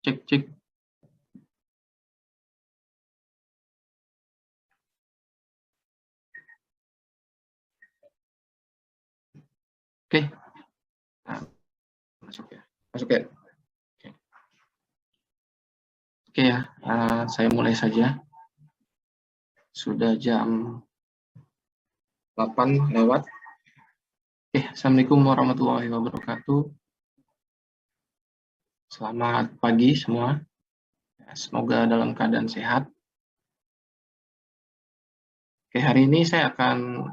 Cek, cek. Oke. Nah, masuk ya. Masuk ya. Oke ya, saya mulai saja. Sudah jam 8 lewat. Assalamualaikum warahmatullahi wabarakatuh. Selamat pagi semua. Semoga dalam keadaan sehat. Hari ini saya akan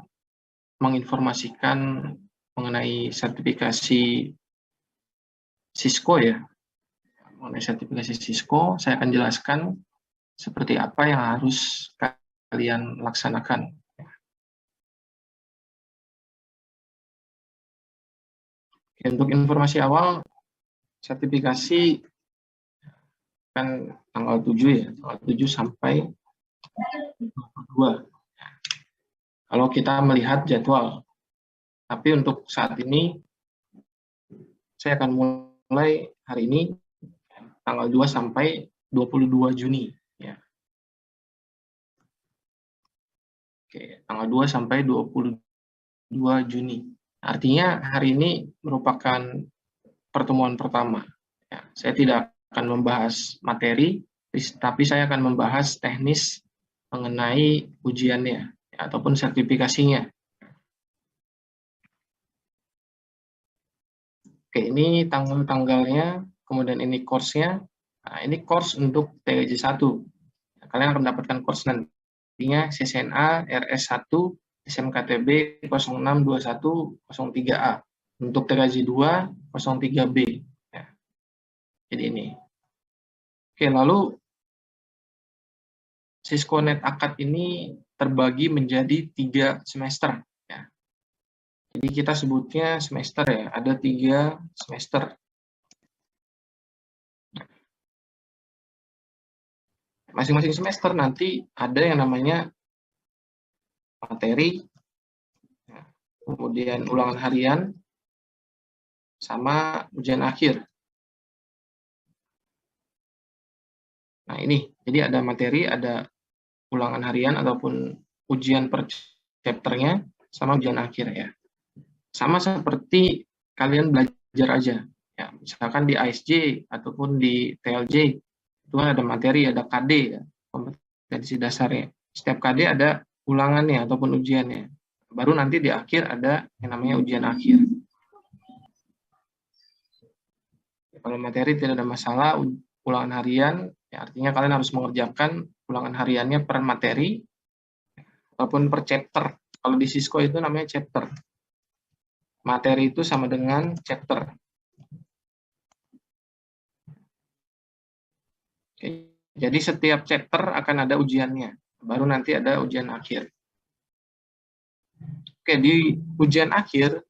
menginformasikan mengenai sertifikasi Cisco ya. Mengenai sertifikasi Cisco, saya akan jelaskan seperti apa yang harus kalian laksanakan. Untuk informasi awal, sertifikasi kan tanggal 7 ya, tanggal 7 sampai 22. Kalau kita melihat jadwal. Tapi untuk saat ini, saya akan mulai hari ini, tanggal 2 sampai 22 Juni. Ya. Oke, tanggal 2 sampai 22 Juni. Artinya hari ini merupakan pertemuan pertama. Ya, saya tidak akan membahas materi, tapi saya akan membahas teknis mengenai ujiannya ya, ataupun sertifikasinya. Oke, ini tanggal-tanggalnya, kemudian ini course-nya. Nah, ini course untuk TGJ 1. Kalian akan mendapatkan course nantinya CCNA RS1 SMKTB 062103A. Untuk TGJ 2 03B. Ya. Jadi ini. Oke, lalu Cisco Net Akad ini terbagi menjadi 3 semester. Ya. Jadi kita sebutnya semester ya, ada 3 semester. Masing-masing semester nanti ada yang namanya materi, ya, kemudian ulangan harian, sama ujian akhir. Nah ini, jadi ada materi, ada ulangan harian ataupun ujian per chapternya, sama ujian akhir ya. Sama seperti kalian belajar aja. Ya, misalkan di ASJ ataupun di TLJ, itu ada materi, ada KD ya, kompetensi dasarnya. Setiap KD ada ulangannya ataupun ujiannya. Baru nanti di akhir ada yang namanya ujian akhir. Kalau materi tidak ada masalah, ulangan harian, ya artinya kalian harus mengerjakan ulangan hariannya per materi ataupun per chapter. Kalau di Cisco itu namanya chapter. Materi itu sama dengan chapter. Oke. Jadi setiap chapter akan ada ujiannya. Baru nanti ada ujian akhir. Oke, di ujian akhir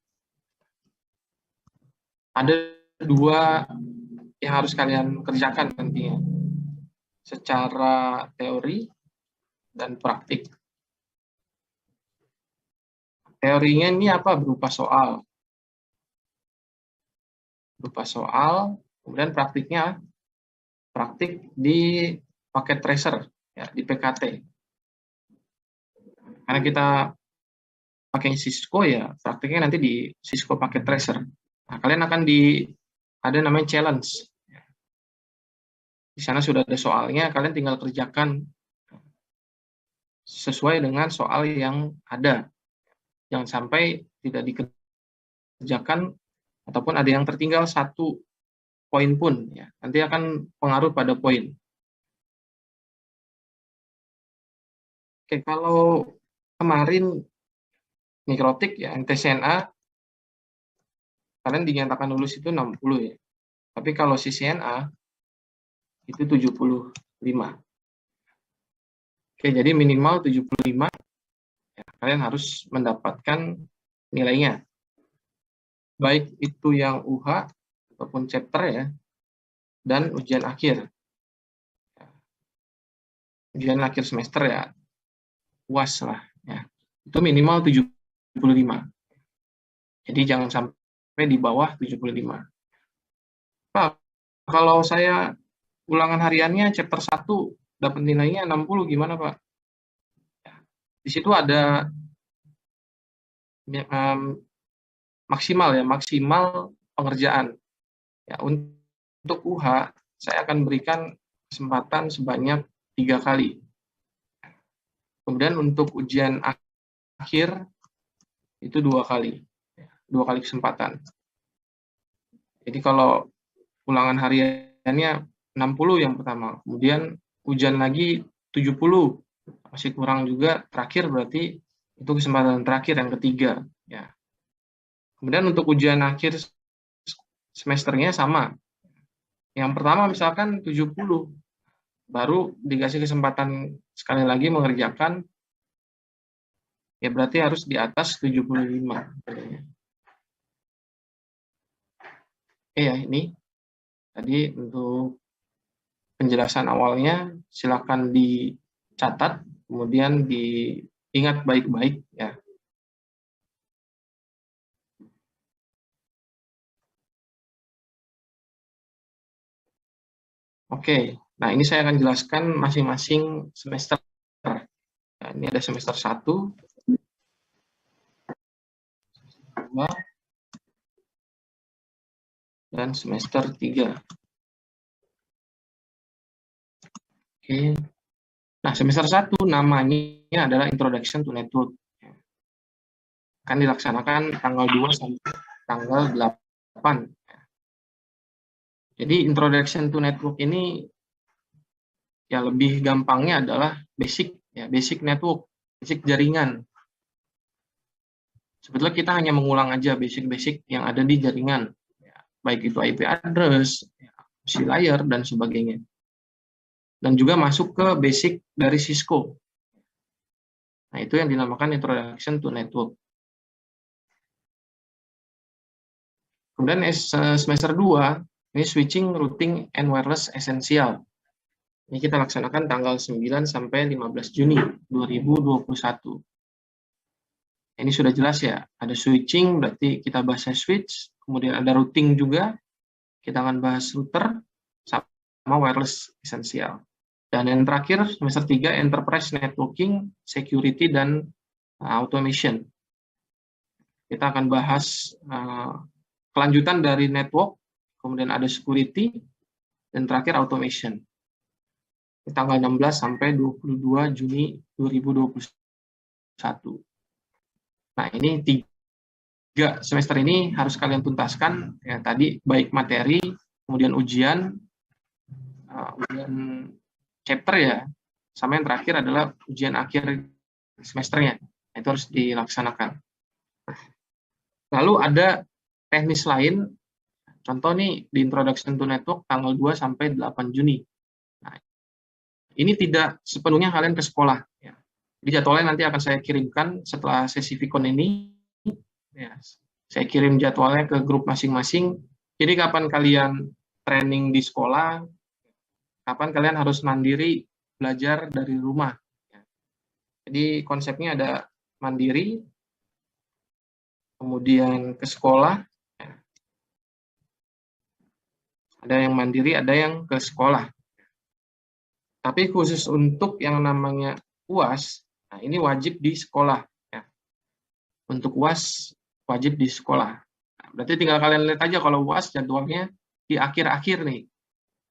ada 2 yang harus kalian kerjakan nantinya. Secara teori dan praktik. Teorinya ini apa? Berupa soal. Kemudian praktiknya praktik di paket tracer, ya, di PKT. Karena kita pakai Cisco ya, praktiknya nanti di Cisco paket tracer. Nah, kalian akan ada namanya challenge. Di sana sudah ada soalnya, kalian tinggal kerjakan sesuai dengan soal yang ada. Jangan sampai tidak dikerjakan ataupun ada yang tertinggal 1 poin pun ya. Nanti akan pengaruh pada poin. Oke, kalau kemarin mikrotik ya, TCNA kalian dinyatakan lulus itu 60 ya. Tapi kalau CCNA itu 75. Oke, jadi minimal 75 ya, kalian harus mendapatkan nilainya. Baik itu yang UH ataupun chapter ya, dan ujian akhir. Ujian akhir semester ya, UAS lah ya. Itu minimal 75. Jadi jangan sampai di bawah 75. Nah, kalau saya ulangan hariannya chapter 1 dapat nilainya 60, gimana Pak? Di situ ada maksimal pengerjaan. Ya, untuk UH saya akan berikan kesempatan sebanyak 3 kali. Kemudian untuk ujian akhir itu 2 kali. 2 kali kesempatan. Jadi kalau ulangan hariannya 60 yang pertama, kemudian ujian lagi 70, masih kurang juga, terakhir berarti itu kesempatan terakhir yang ketiga. Ya. Kemudian untuk ujian akhir semesternya sama. Yang pertama misalkan 70, baru dikasih kesempatan sekali lagi mengerjakan, ya berarti harus di atas 75. Oke ya, ini tadi untuk penjelasan awalnya, silakan dicatat, kemudian diingat baik-baik ya. Oke, nah ini saya akan jelaskan masing-masing semester. Nah, ini ada semester 1, 2, dan semester 3. Oke. Nah, semester 1 namanya adalah Introduction to Network. Akan dilaksanakan tanggal 2 sampai tanggal 8. Jadi Introduction to Network ini ya lebih gampangnya adalah basic network, basic jaringan. Sebetulnya kita hanya mengulang aja basic-basic yang ada di jaringan, ya, baik itu IP address, ya, opsi layer, dan sebagainya. Dan juga masuk ke basic dari Cisco. Nah, itu yang dinamakan Introduction to Network. Kemudian semester 2, ini Switching, Routing, and Wireless Essential. Ini kita laksanakan tanggal 9 sampai 15 Juni 2021. Ini sudah jelas ya, ada switching, berarti kita bahas switch, kemudian ada routing juga, kita akan bahas router, sama wireless essential. Dan yang terakhir, semester 3, enterprise networking, security, dan automation. Kita akan bahas kelanjutan dari network, kemudian ada security, dan terakhir automation. Di tanggal 16 sampai 22 Juni 2021. Nah, ini 3 semester ini harus kalian tuntaskan, ya tadi baik materi, kemudian ujian chapter ya, sama yang terakhir adalah ujian akhir semesternya. Itu harus dilaksanakan. Lalu ada teknis lain, contoh nih di Introduction to Network tanggal 2 sampai 8 Juni. Nah, ini tidak sepenuhnya kalian ke sekolah. Ya. Jadi jadwalnya nanti akan saya kirimkan setelah sesi Vicon ini. Ya, saya kirim jadwalnya ke grup masing-masing. Jadi kapan kalian training di sekolah, kapan kalian harus mandiri belajar dari rumah. Jadi konsepnya ada mandiri, kemudian ke sekolah, ada yang mandiri, ada yang ke sekolah. Tapi khusus untuk yang namanya UAS, nah ini wajib di sekolah. Ya. Untuk UAS wajib di sekolah. Nah, berarti tinggal kalian lihat aja kalau UAS jadwalnya di akhir-akhir nih.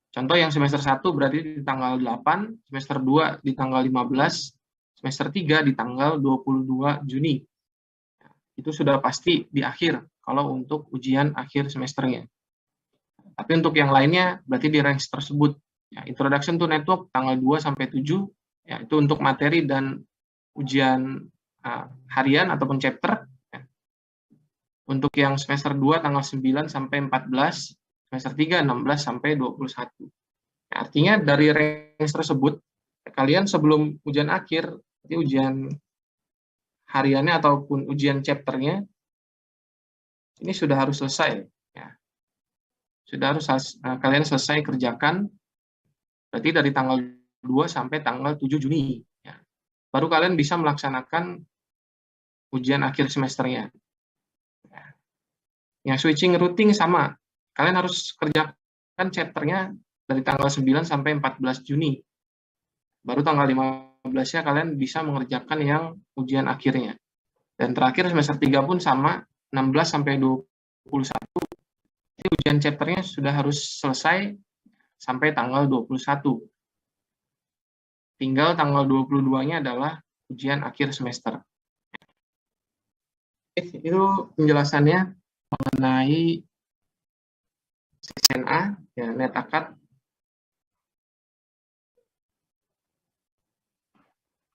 Contoh yang semester 1 berarti di tanggal 8, semester 2 di tanggal 15, semester 3 di tanggal 22 Juni. Nah, itu sudah pasti di akhir kalau untuk ujian akhir semesternya. Tapi untuk yang lainnya berarti di range tersebut. Ya, Introduction to Network tanggal 2 sampai 7, ya, itu untuk materi dan ujian harian ataupun chapter. Ya. Untuk yang semester 2 tanggal 9 sampai 14, semester 3 16 sampai 21. Ya, artinya dari range tersebut, kalian sebelum ujian akhir, jadi ujian hariannya ataupun ujian chapternya, ini sudah harus selesai. Ya. Sudah harus kalian selesai kerjakan, berarti dari tanggal 2 sampai tanggal 7 Juni. Ya. Baru kalian bisa melaksanakan ujian akhir semesternya. Ya. Yang switching routing sama. Kalian harus kerjakan chapternya dari tanggal 9 sampai 14 Juni. Baru tanggal 15-nya kalian bisa mengerjakan yang ujian akhirnya. Dan terakhir semester 3 pun sama, 16 sampai 21. Jadi ujian chapternya sudah harus selesai sampai tanggal 21. Tinggal tanggal 22-nya adalah ujian akhir semester. Itu penjelasannya mengenai CCNA, ya, net akad.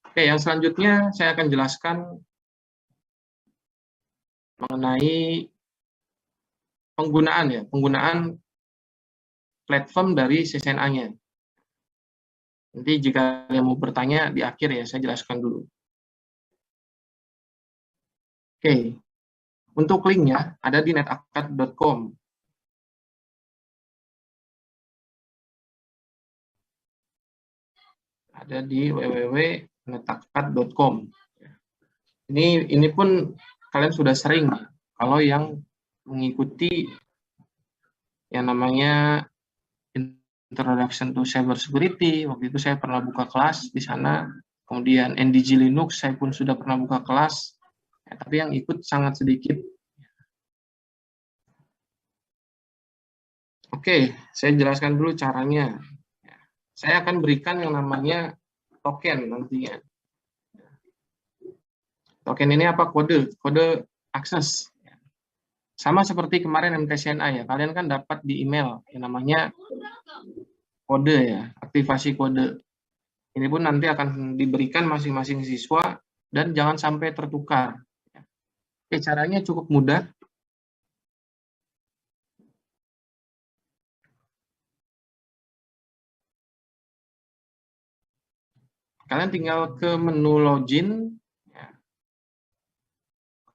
Oke, yang selanjutnya saya akan jelaskan mengenai penggunaan platform dari CCNA-nya. Nanti jika yang mau bertanya di akhir ya, saya jelaskan dulu. Oke, untuk linknya ada di netakad.com. Ada di www.netakad.com. Ini pun kalian sudah sering kalau yang mengikuti yang namanya Introduction to Cyber Security. Waktu itu saya pernah buka kelas di sana. Kemudian NDG Linux saya pun sudah pernah buka kelas. Ya, tapi yang ikut sangat sedikit. Oke, saya jelaskan dulu caranya. Saya akan berikan yang namanya token nantinya. Token ini apa? Kode akses. Sama seperti kemarin MTCNA ya, kalian kan dapat di email yang namanya kode ya, aktivasi kode. Ini pun nanti akan diberikan masing-masing siswa dan jangan sampai tertukar. Oke, caranya cukup mudah. Kalian tinggal ke menu login.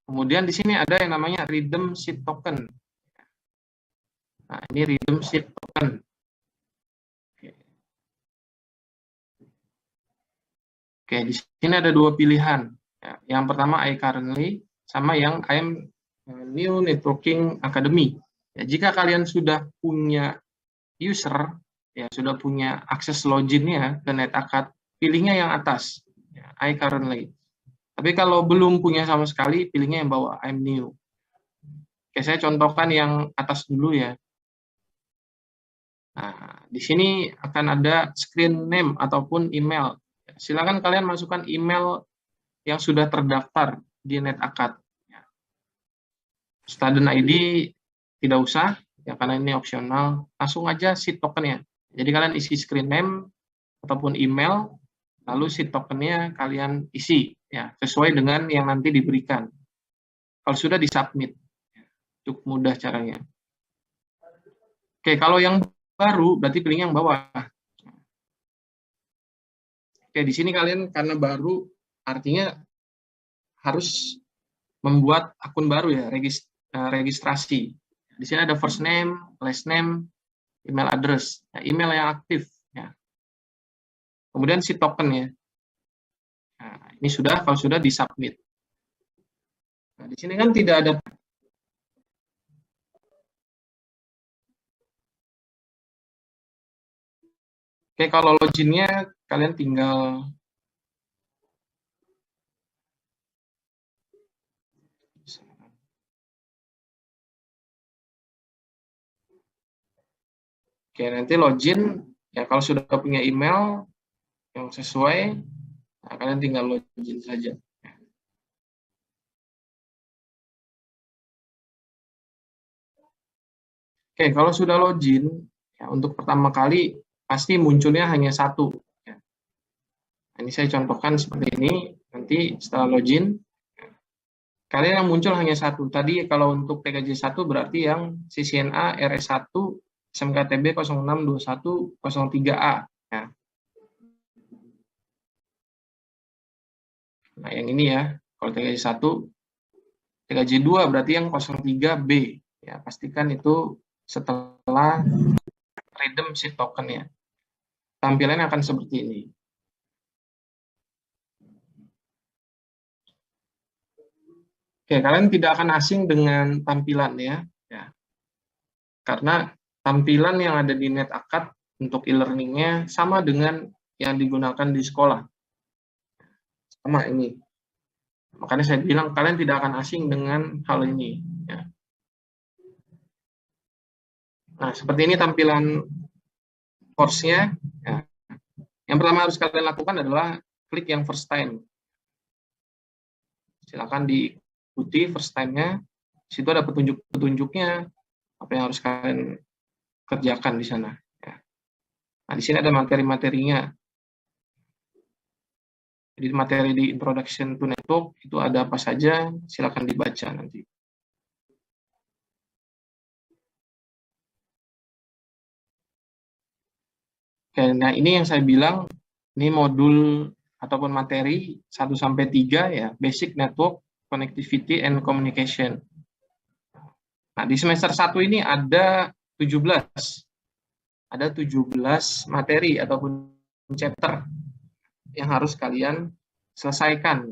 Kemudian di sini ada yang namanya redeem seed token. Nah, ini redeem seed token. Oke, di sini ada dua pilihan. Yang pertama iCurrently sama yang I'm New Networking Academy. Ya, jika kalian sudah punya user, ya sudah punya akses loginnya ke NetAkad, pilihnya yang atas, ya, iCurrently. Tapi kalau belum punya sama sekali, pilihnya yang bawah, I'm New. Oke, saya contohkan yang atas dulu ya. Nah, di sini akan ada screen name ataupun email. Silakan kalian masukkan email yang sudah terdaftar di NetAkad. Student ID tidak usah, ya karena ini opsional. Langsung aja seed tokennya. Jadi kalian isi screen name ataupun email, lalu seed tokennya kalian isi, ya sesuai dengan yang nanti diberikan. Kalau sudah disubmit, cukup mudah caranya. Oke, kalau yang baru berarti pilih yang bawah. Oke, di sini kalian karena baru artinya harus membuat akun baru ya, registrasi. Di sini ada first name, last name, email address, ya, email yang aktif. Ya. Kemudian si token ya. Nah, ini sudah, kalau sudah disubmit. Nah, di sini kan tidak ada. Oke, kalau loginnya kalian tinggal Oke, nanti login, ya kalau sudah punya email yang sesuai, nah, kalian tinggal login saja. Oke, kalau sudah login, ya, untuk pertama kali pasti munculnya hanya satu. Ya. Nah, ini saya contohkan seperti ini, nanti setelah login, kalian yang muncul hanya satu. Tadi kalau untuk TKJ 1 berarti yang CCNA RS1 SMKTB 062103A. Ya. Nah, yang ini ya, kalau TKJ 1, TKJ 2 berarti yang 03B. Ya, pastikan itu setelah redeem seed token ya. Tampilannya akan seperti ini. Oke, kalian tidak akan asing dengan tampilan ya. Karena tampilan yang ada di NetAkad untuk e-learning-nya sama dengan yang digunakan di sekolah. Sama ini. Makanya saya bilang kalian tidak akan asing dengan hal ini. Ya. Nah, seperti ini tampilan course-nya. Ya. Yang pertama harus kalian lakukan adalah klik yang first time. Silakan diikuti first time-nya. Di situ ada petunjuk-petunjuknya, apa yang harus kalian kerjakan di sana. Ya. Nah, di sini ada materi-materinya. Jadi materi di Introduction to Network itu ada apa saja, silakan dibaca nanti. Oke, nah ini yang saya bilang, ini modul ataupun materi 1-3 ya, Basic Network, Connectivity, and Communication. Nah, di semester 1 ini ada 17. Ada 17 materi ataupun chapter yang harus kalian selesaikan.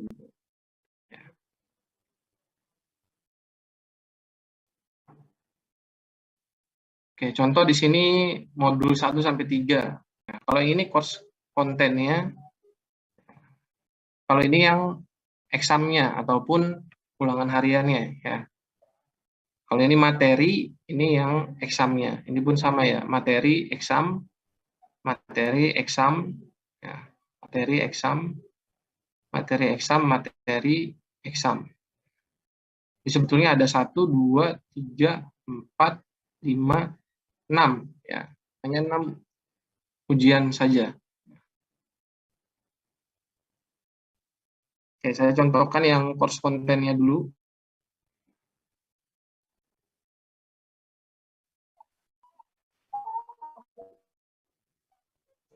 Oke, contoh di sini modul 1-3. Nah, kalau ini course kontennya, kalau ini yang examnya ataupun ulangan hariannya ya. Kalau ini materi, ini yang examnya. Ini pun sama ya, materi, exam, materi, exam, ya. Materi, exam, materi, exam, materi, exam. Jadi sebetulnya ada 1, 2, 3, 4, 5, 6 ya. Hanya 6 ujian saja. Oke, saya contohkan yang course kontennya dulu.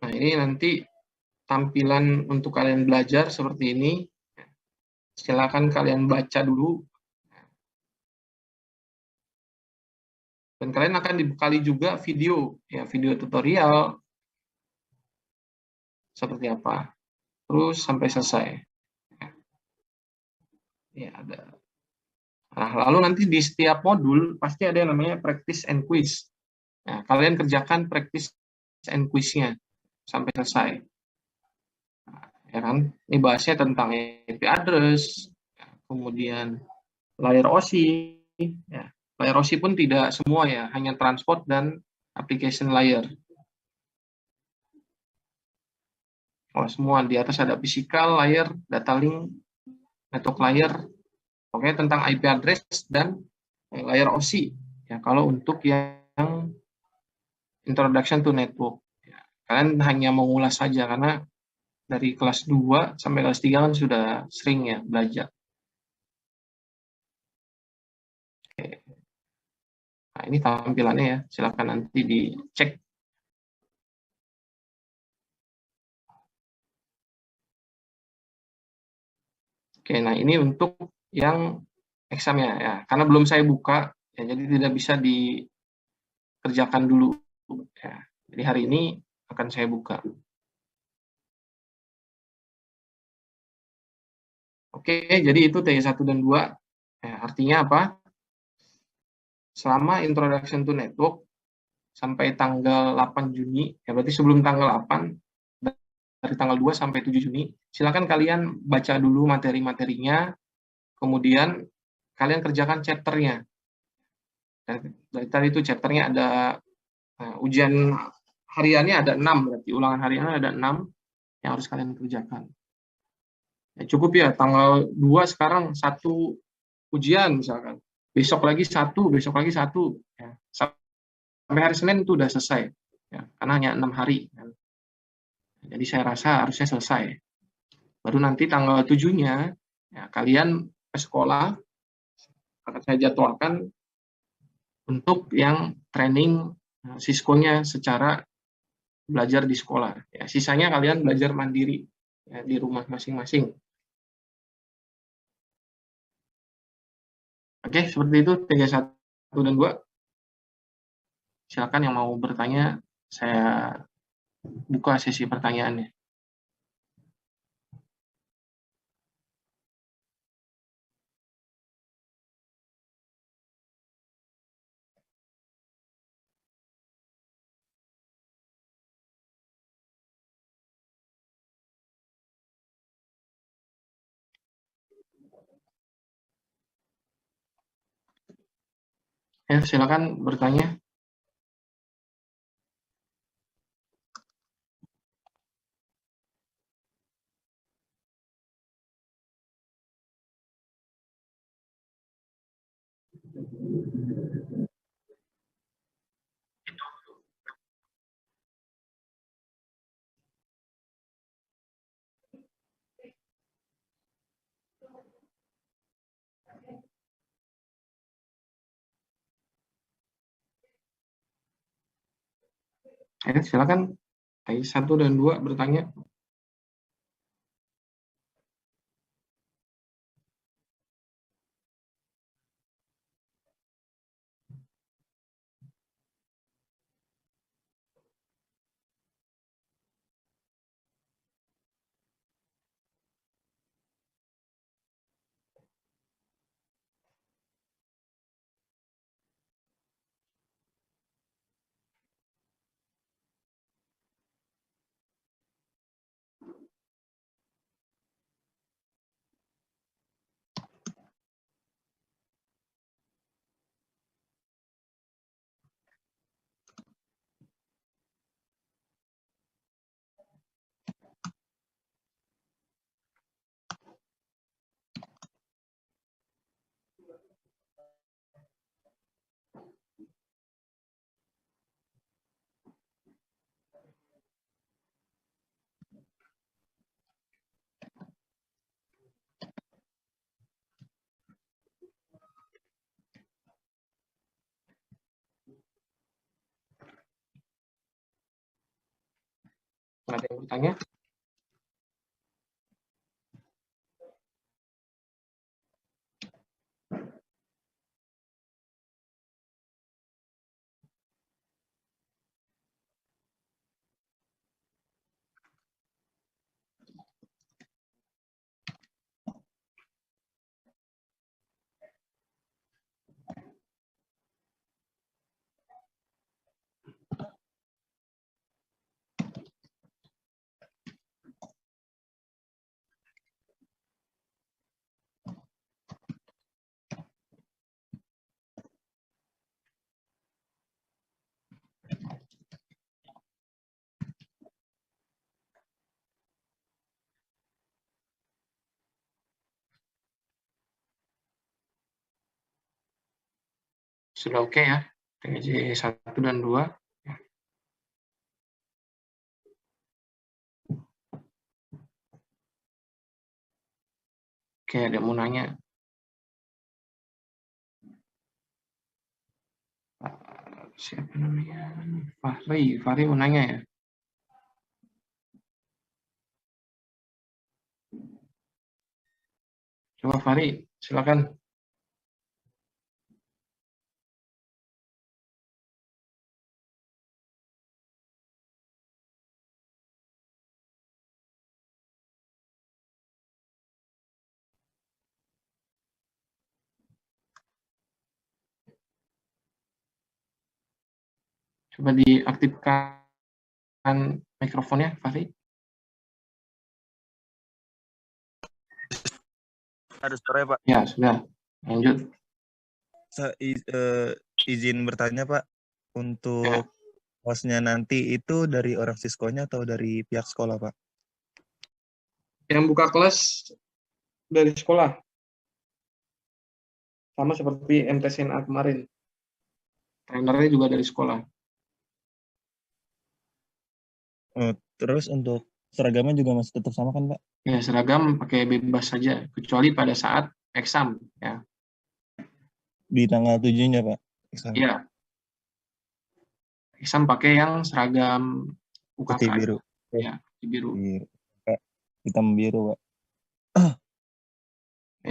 Nah, ini nanti tampilan untuk kalian belajar seperti ini. Silakan kalian baca dulu. Dan kalian akan dibekali juga video, ya video tutorial seperti apa. Terus sampai selesai. Ya, ada. Nah, lalu nanti di setiap modul pasti ada yang namanya practice and quiz. Nah, kalian kerjakan practice and quiz-nya sampai selesai. Nah, ya kan? Ini bahasnya tentang IP address, kemudian layer OSI. Ya. Layer OSI pun tidak semua ya, hanya transport dan application layer. Oh, semua di atas ada physical layer, data link, network layer, oke, tentang IP address dan layer OSI. Ya, kalau untuk yang introduction to network, ya, kalian hanya mengulas saja karena dari kelas 2 sampai kelas 3 kan sudah sering ya belajar. Oke. Nah, ini tampilannya ya, silakan nanti dicek. Oke, nah ini untuk yang examnya ya, karena belum saya buka, ya, jadi tidak bisa dikerjakan dulu. Ya. Jadi hari ini akan saya buka. Oke, jadi itu T1 dan 2. Ya, artinya apa? Selama Introduction to Network sampai tanggal 8 Juni, ya berarti sebelum tanggal 8, dari tanggal 2 sampai 7 Juni, silakan kalian baca dulu materi-materinya, kemudian kalian kerjakan chapternya. Dari tadi itu chapternya ada ujian hariannya ada 6, berarti ulangan hariannya ada 6 yang harus kalian kerjakan. Ya, cukup ya, tanggal 2 sekarang 1 ujian misalkan. Besok lagi 1, besok lagi 1. Ya. Sampai hari Senin itu udah selesai. Ya, karena hanya 6 hari. Jadi saya rasa harusnya selesai. Baru nanti tanggal 7-nya, ya, kalian ke sekolah, akan saya jadwalkan untuk yang training Cisco-nya secara belajar di sekolah. Ya, sisanya kalian belajar mandiri ya, di rumah masing-masing. Oke, seperti itu T1 dan 2. Silakan yang mau bertanya, saya buka sesi pertanyaannya. Ayo silakan bertanya. Ayo silakan. Ayat 1 dan 2 bertanya. Ada yang bertanya? Sudah oke ya? PJ 1 dan 2. Oke, ada yang mau nanya. Siapa namanya? Fahri mau nanya ya? Coba Fahri, silakan. Coba diaktifkan mikrofonnya, Fahri. Ada suara Pak. Ya, sudah. Lanjut. Izin bertanya Pak, untuk hostnya nanti itu dari orang Siskonya atau dari pihak sekolah Pak? Yang buka kelas dari sekolah. Sama seperti MTSNA kemarin. Trainernya juga dari sekolah. Terus untuk seragamnya juga masih tetap sama kan Pak? Ya, seragam pakai bebas saja, kecuali pada saat exam. Ya, Di tanggal 7-nya Pak? ya, exam pakai yang seragam UKK. Putih biru. Ya, biru. Biru. Pak. Hitam biru Pak.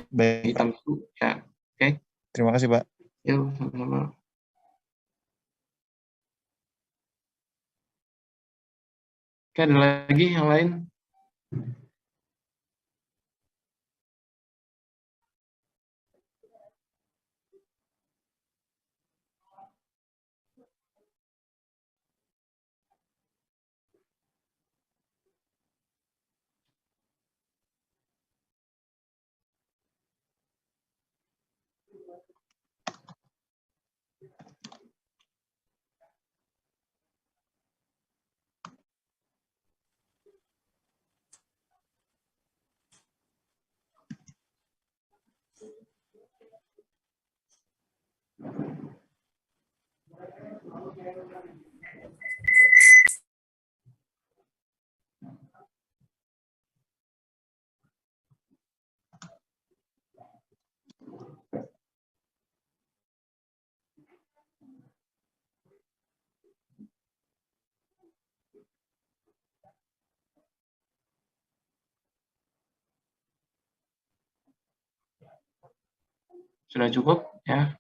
Baik Hitam Pak. biru. Ya, oke. Terima kasih Pak. Yuk, sama-sama. Oke, ada lagi yang lain? Sudah cukup ya.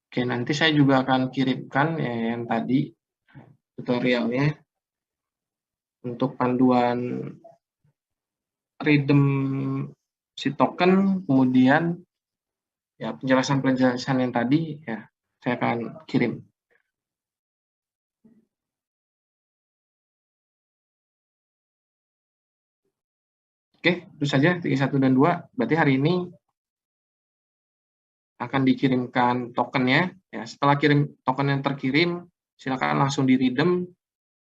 Oke, nanti saya juga akan kirimkan ya yang tadi tutorialnya untuk panduan redeem si token, kemudian ya penjelasan-penjelasan yang tadi ya saya akan kirim. Oke, itu saja 1 dan 2. Berarti hari ini akan dikirimkan tokennya. Ya, setelah token yang terkirim, silakan langsung di-redeem.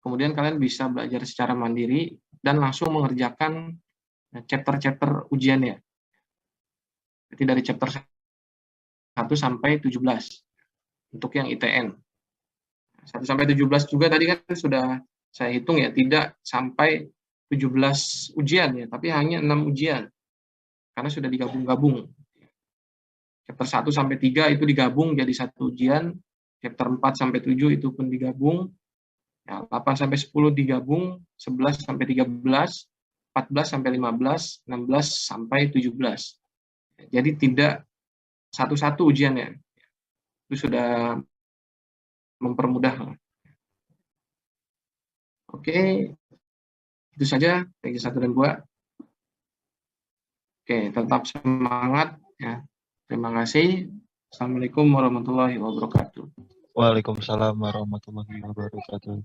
Kemudian kalian bisa belajar secara mandiri dan langsung mengerjakan chapter-chapter ujiannya. Jadi dari chapter 1 sampai 17 untuk yang ITN. 1 sampai 17 juga tadi kan sudah saya hitung ya, tidak sampai 17 ujian ya, tapi hanya 6 ujian. Karena sudah digabung-gabung. Chapter 1 sampai 3 itu digabung jadi 1 ujian, chapter 4 sampai 7 itu pun digabung, ya, 8 sampai 10 digabung, 11 sampai 13, 14 sampai 15, 16 sampai 17. Jadi tidak satu-satu ujiannya. Itu sudah mempermudah. Oke, itu saja bagi 1 dan 2. Oke, tetap semangat ya. Terima kasih. Assalamualaikum warahmatullahi wabarakatuh. Waalaikumsalam warahmatullahi wabarakatuh.